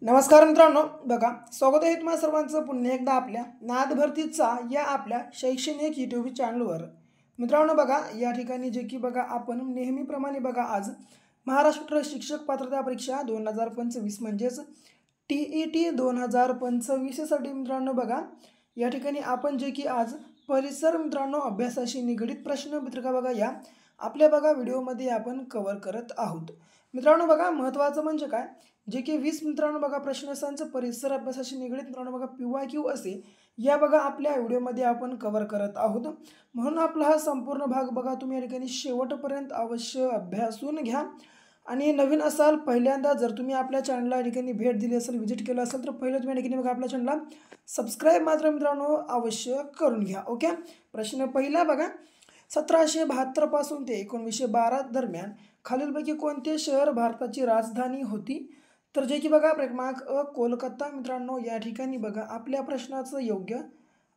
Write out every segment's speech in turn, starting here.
नमस्कार मित्रांनो, बघा स्वागत आहे तुम्हा सर्वांचं पुन्हा एकदा आपल्या नाद भरतीचा या आपल्या शैक्षणिक यूट्यूब चॅनलवर। मित्रांनो बघा, या ठिकाणी जे की बघा आपण नेहमीप्रमाणे बघा आज महाराष्ट्र शिक्षक पात्रता परीक्षा 2025 म्हणजेच TET 2025 साठी मित्रांनो बघा या ठिकाणी आपण जे की आज परिसर मित्रांनो अभ्यासाशी निगडित प्रश्नपत्रिका बघा या आपल्या बघा व्हिडिओमध्ये आपण कव्हर करत आहोत। मित्रांनो बघा महत्त्वाचं म्हणजे काय, जे की 20 मित्रांनो बघा प्रश्नसंच परिसर अभ्यासाशी निगडित मित्रांनो बघा PYQ असे या बघा आपल्या व्हिडिओमध्ये आपण कव्हर करत आहोत। म्हणून आपला हा संपूर्ण भाग बघा तुम्ही या ठिकाणी शेवटपर्यंत अवश्य अभ्यासून घ्या। आणि नवीन असाल, पहिल्यांदा जर तुम्ही आपल्या चॅनलला या ठिकाणी भेट दिली असेल, व्हिजिट केलं असेल, तर पहिलं तुम्ही या ठिकाणी बघा आपल्या चॅनलला सबस्क्राईब मात्र मित्रांनो अवश्य करून घ्या। ओके, प्रश्न पहिला बघा, 1772 पासून ते 1912 दरम्यान खालीलपैकी कोणते शहर भारताची राजधानी होती? तर जे की बघा क्रमांक अ कोलकाता मित्रांनो या ठिकाणी बघा आपल्या प्रश्नाचं योग्य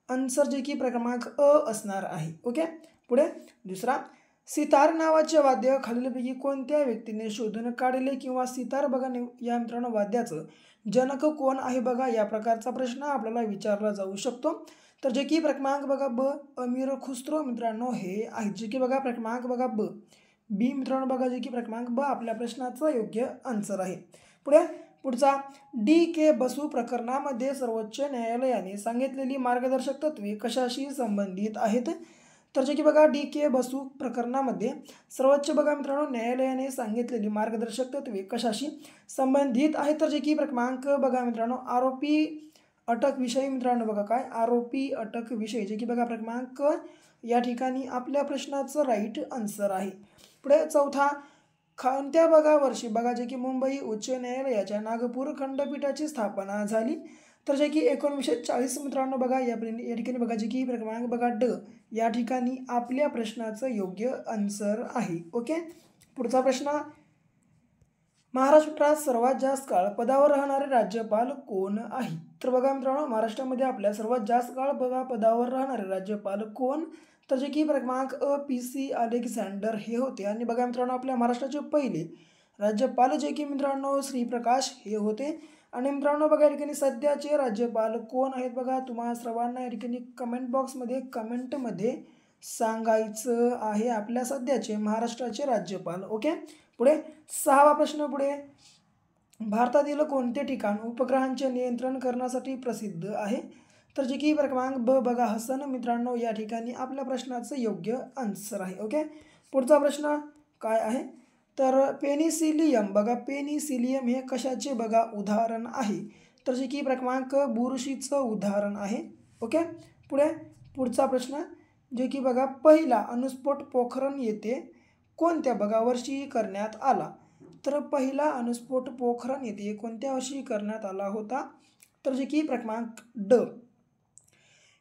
आन्सर जे की क्रमांक अ असणार आहे। ओके, पुढे दुसरा, सितार नावाचे वाद्य खालीलपैकी कोणत्या व्यक्तीने शोधून काढले किंवा सितार बघा या मित्रांनो वाद्याचं जनक कोण आहे बघा या प्रकारचा प्रश्न आपल्याला विचारला जाऊ शकतो। तर जे की क्रमांक बघा ब अमीर खुसरो मित्रांनो हे आहे, जे की बघा क्रमांक बघा ब बी मित्रांनो बघा जे की क्रमांक ब आपल्या प्रश्नाचं योग्य आन्सर आहे। पुढचा, DK बसू प्रकरणामध्ये सर्वोच्च न्यायालयाने सांगितलेली मार्गदर्शक तत्त्वे कशाशी संबंधित आहेत? तर जे की बघा DK बसू प्रकरणामध्ये सर्वोच्च बघा मित्रांनो न्यायालयाने सांगितलेली मार्गदर्शक तत्त्वे कशाशी संबंधित आहे? तर जे की क्रमांक बघा मित्रांनो आरोपी अटक विषयी मित्रांनो बघा काय आरोपी अटक विषयी, जे की बघा क्रमांक या ठिकाणी आपल्या प्रश्नाचं राईट आन्सर आहे। पुढे चौथा, कोणत्या बघा वर्षी बघा जे की मुंबई उच्च न्यायालयाच्या नागपूर खंडपीठाची स्थापना झाली? तर जे की 1940 मित्रांनो बघा या ठिकाणी बघा जे की क्रमांक बघा ड या ठिकाणी आपल्या प्रश्नाचं योग्य आन्सर आहे। ओके, पुढचा प्रश्न, महाराष्ट्रात सर्वात जास्त काळ पदावर राहणारे राज्यपाल कोण आहे? तर बघा मित्रांनो महाराष्ट्रामध्ये आपल्या सर्वात जास्त काळ बघा पदावर राहणारे राज्यपाल कोण? तर जे की क्रमांक अ PC अलेक्झांडर हे होते। आणि बघा मित्रांनो आपल्या महाराष्ट्राचे पहिले राज्यपाल जे की मित्रांनो श्रीप्रकाश हे होते। आणि मित्रांनो बघा या ठिकाणी सध्याचे राज्यपाल कोण आहेत बघा तुम्हा सर्वांना या ठिकाणी कमेंट बॉक्समध्ये कमेंटमध्ये सांगायचं आहे आपल्या सध्याचे महाराष्ट्राचे राज्यपाल। ओके, पुढे सहावा प्रश्न, पुढे भारतातील कोणते ठिकाण उपग्रहांचे नियंत्रण करण्यासाठी प्रसिद्ध आहे? तर जे की क्रमांक ब बघा हसन मित्रांनो या ठिकाणी आपल्या प्रश्नाचं योग्य आन्सर आहे। ओके, पुढचा प्रश्न काय आहे, तर पेनिसिलियम बघा पेनिसिलियम हे कशाचे बघा उदाहरण आहे? तर जे की क्रमांक बुरशीचं उदाहरण आहे। ओके, पुढचा प्रश्न, जे की बघा पहिला अणुस्फोट पोखरण येथे कोणत्या बघा वर्षी करण्यात आला? तर पहिला अणुस्फोट पोखरण येथे कोणत्या वर्षी करण्यात आला होता? तर जे की क्रमांक ड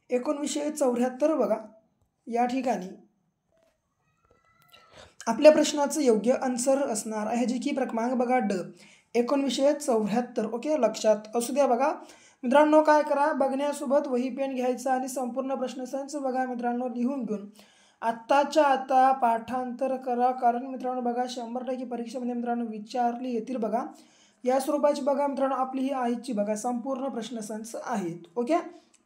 1974 बघा या ठिकाणी आपल्या प्रश्नाचं योग्य आन्सर असणार आहे, जे की क्रमांक बघा ड 1974। ओके, लक्षात असू द्या। बघा मित्रांनो काय करा, बघण्यासोबत वही पेन घ्यायचा आणि संपूर्ण प्रश्नसंच बघा मित्रांनो लिहून घेऊन आत्ताच्या आता पाठांतर करा, कारण मित्रांनो बघा 100% परीक्षेमध्ये मित्रांनो विचारली येतील बघा या स्वरूपाची बघा मित्रांनो आपली ही आजची बघा संपूर्ण प्रश्नसंच आहेत। ओके,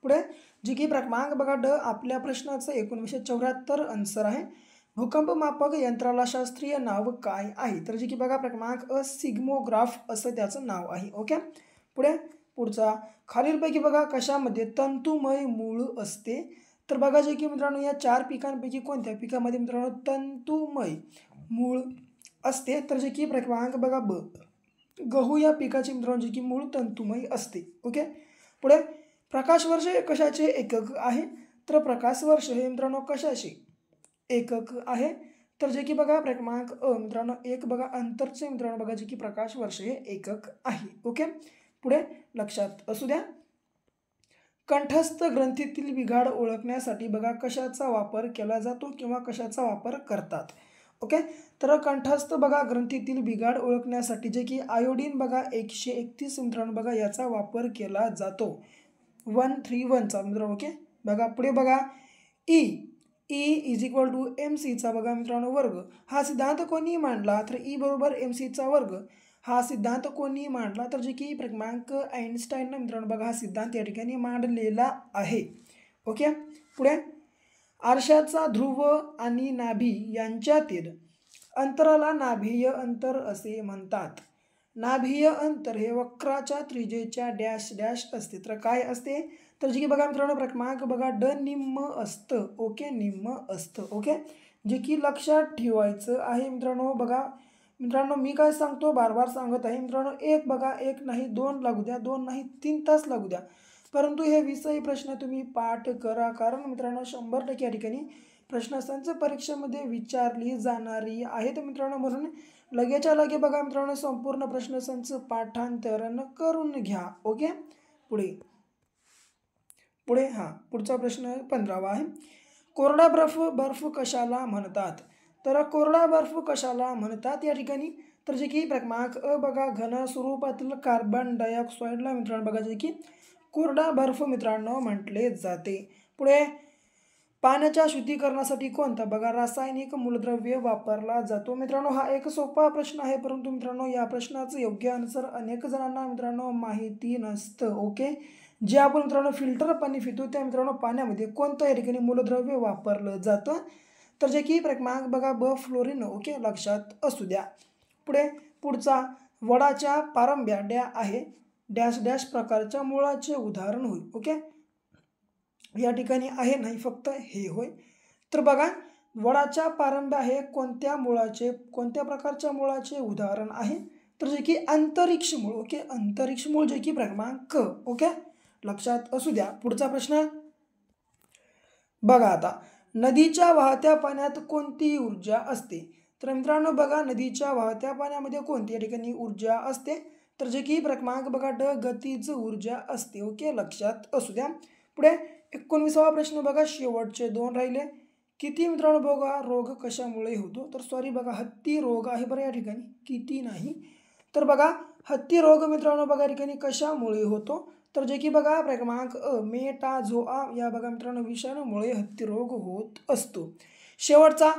पुढे जे की क्रमांक बघा ड आपल्या प्रश्नाचं 1974 आन्सर आहे। भूकंप मापक यंत्राला शास्त्रीय नाव काय आहे? तर जे की बघा क्रमांक अ सिग्मोग्राफ असं त्याचं नाव आहे। ओके, पुढचा, खालीलपैकी बघा कशामध्ये तंतुमय मूळ असते? तर बघा जे की मित्रांनो या 4 पिकांपैकी कोणत्या पिकामध्ये मित्रांनो तंतुमय मूळ असते? तर जे की क्रमांक बघा ब गहू या पिकाचे मित्रांनो जे की मूळ तंतुमय असते। ओके, पुढे प्रकाशवर्ष हे कशाचे एकक आहे? तर प्रकाशवर्ष हे मित्रांनो कशाचे एकक आहे? तर जे की बघा क्रमांक अ मित्रांनो एक बघा अंतरचे मित्रांनो बघा जे की प्रकाशवर्ष हे एकक आहे। ओके, पुढे लक्षात असू द्या। कंठस्थ ग्रंथीतील बिघाड ओळखण्यासाठी बघा कशाचा वापर केला जातो किंवा कशाचा वापर करतात? ओके, तर कंठस्थ बघा ग्रंथीतील बिघाड ओळखण्यासाठी जे की आयोडीन बघा 131 मित्रांनो बघा याचा वापर केला जातो 131चा मित्रांनो। ओके, बघा पुढे बघा E = MC चा बघा मित्रांनो वर्ग हा सिद्धांत कोणी मांडला? तर E = MC चा वर्ग हा सिद्धांत कोणी मांडला, तर जे की क्रमांक आइन्स्टाईननं मित्रांनो बघा हा सिद्धांत या ठिकाणी मांडलेला आहे. ओके. पुढे आरशाचा ध्रुव आणि नाभी यांच्यातील अंतराला नाभीय अंतर असे म्हणतात. नाभीय अंतर हे वक्राच्या त्रिज्येच्या डॅश डॅश असते. तर काय असते, तर जे की बघा मित्रांनो क्रमांक बघा निम्म असतं. ओके, निम्म असतं. ओके, जे की लक्षात ठेवायचं आहे मित्रांनो. बघा मित्रांनो मी काय सांगतो बार सांगत आहे मित्रांनो, एक बघा, एक नाही दोन लागू द्या, दोन नाही 3 तास लागू द्या, परंतु हे 20 प्रश्न तुम्ही पाठ करा. कारण मित्रांनो 100% या ठिकाणी प्रश्नसंच परीक्षेमध्ये विचारली जाणारी आहेत मित्रांनो. म्हणून लगेच्या लगे बघा मित्रांनो संपूर्ण प्रश्नसंच पाठांतरण करून घ्या. ओके. पुढे पुढे पुढचा प्रश्न 15वा आहे. कोरडा बर्फ कशाला म्हणतात, तर कोरडा बर्फ कशाला म्हणतात या ठिकाणी, तर जे की क्रमांक बघा घन स्वरूपातील कार्बन डायऑक्साईडला मित्रांनो बघा जे की कोरडा बर्फ मित्रांनो म्हटले जाते. पुढे पाण्याच्या शुद्धीकरणासाठी कोणता बघा रासायनिक मूलद्रव्य वापरला जातो. मित्रांनो हा एक सोपा प्रश्न आहे, परंतु मित्रांनो या प्रश्नाचं योग्य आन्सर अनेक जणांना मित्रांनो माहिती नसतं. ओके. जे आपण मित्रांनो फिल्टर पाणी पितो त्या मित्रांनो पाण्यामध्ये कोणतं या ठिकाणी मूलद्रव्य वापरलं जातं, तर जे की क्रमांक बघा फ्लोरीन. ओके, लक्षात असू द्या. पुढे पुढचा वडाच्या पारंब्या आहे डॅश डॅश प्रकारच्या मुळाचे उदाहरण होईल. ओके, या ठिकाणी आहे नाही फक्त हे होय. तर बघा वडाच्या पारंब्या हे कोणत्या प्रकारच्या मुळाचे उदाहरण आहे, तर जे की अंतरिक्ष मूळ. ओके, अंतरिक्ष मूळ जे की क्रमांक. ओके, लक्षात असू द्या. पुढचा प्रश्न बघा आता, नदीच्या वाहत्या पाण्यात कोणती ऊर्जा असते, तर मित्रांनो बघा नदीच्या वाहत्या पाण्यामध्ये कोणती या ठिकाणी ऊर्जा असते, तर जे की क्रमांक बघा गतीज ऊर्जा असते. ओके, लक्षात असू द्या. पुढे 19वा प्रश्न बघा शेवटचे 2 राहिले. किती मित्रांनो बघा रोग कशामुळे होतो, तर सॉरी बघा हत्ती रोग आहे बरं या ठिकाणी, किती नाही. तर बघा हत्ती रोग मित्रांनो बघा या ठिकाणी कशामुळे होतो, तर जे की बघा क्रमांक मेटाझोआ या बघा मित्रांनो विषाणूमुळे हत्ती रोग होत असतो. शेवटचा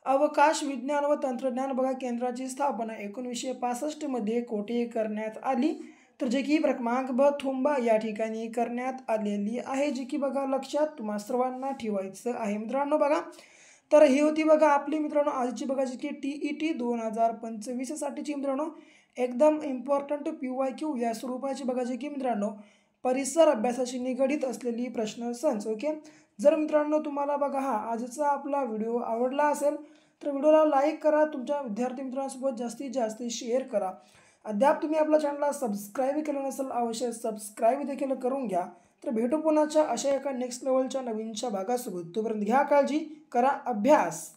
अवकाश विज्ञान व तंत्रज्ञान बघा केंद्राची स्थापना 1965 मध्ये कोठे करण्यात आली, तर जे की क्रमांक थुंबा या ठिकाणी करण्यात आलेली आहे. जे की बघा लक्षात तुम्हा सर्वांना ठेवायचं आहे मित्रांनो. बघा तर ही होती बघा आपली मित्रांनो आजची बघा जी की TET 2025 साठीची मित्रांनो एकदम इम्पॉर्टंट PYQ या स्वरूपाची बघा जी की मित्रांनो परिसर अभ्यासाशी निगडित असलेली प्रश्नसंच. ओके, जर मित्रांनो तुम्हाला बघा आजचा आपला व्हिडिओ आवडला असेल तर व्हिडिओला लाईक करा, तुमच्या विद्यार्थी मित्रांसोबत जास्तीत जास्त शेअर करा. अद्याप तुम्ही आपल्या चॅनलला सबस्क्राईब केलं नसेल अवश्य सबस्क्राईब देखील करून घ्या. तर भेटू पुन्हाच्या अशा एका नेक्स्ट लेवलच्या नवीनच्या भागासोबत. तोपर्यंत घ्या काळजी, करा अभ्यास.